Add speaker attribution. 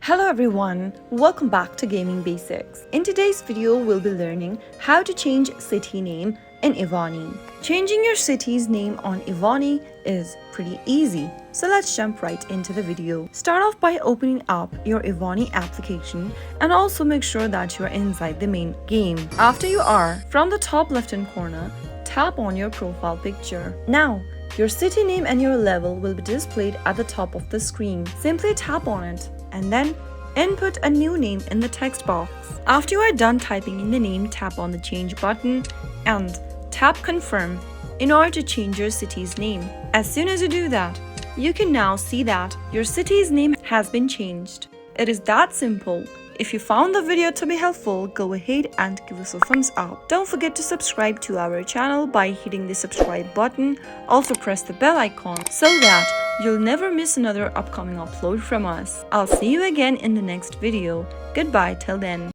Speaker 1: Hello everyone, welcome back to Gaming Basics. In today's video, we'll be learning how to change city name in Evony. Changing your city's name on Evony is pretty easy, so let's jump right into the video. Start off by opening up your Evony application and also make sure that you're inside the main game. After you are, from the top left-hand corner, tap on your profile picture. Now, your city name and your level will be displayed at the top of the screen. Simply tap on it and then input a new name in the text box. After you are done typing in the name, tap on the change button and tap confirm in order to change your city's name. As soon as you do that, you can now see that your city's name has been changed. It is that simple. If you found the video to be helpful, go ahead and give us a thumbs up. Don't forget to subscribe to our channel by hitting the subscribe button. Also press the bell icon so that you'll never miss another upcoming upload from us. I'll see you again in the next video. Goodbye till then.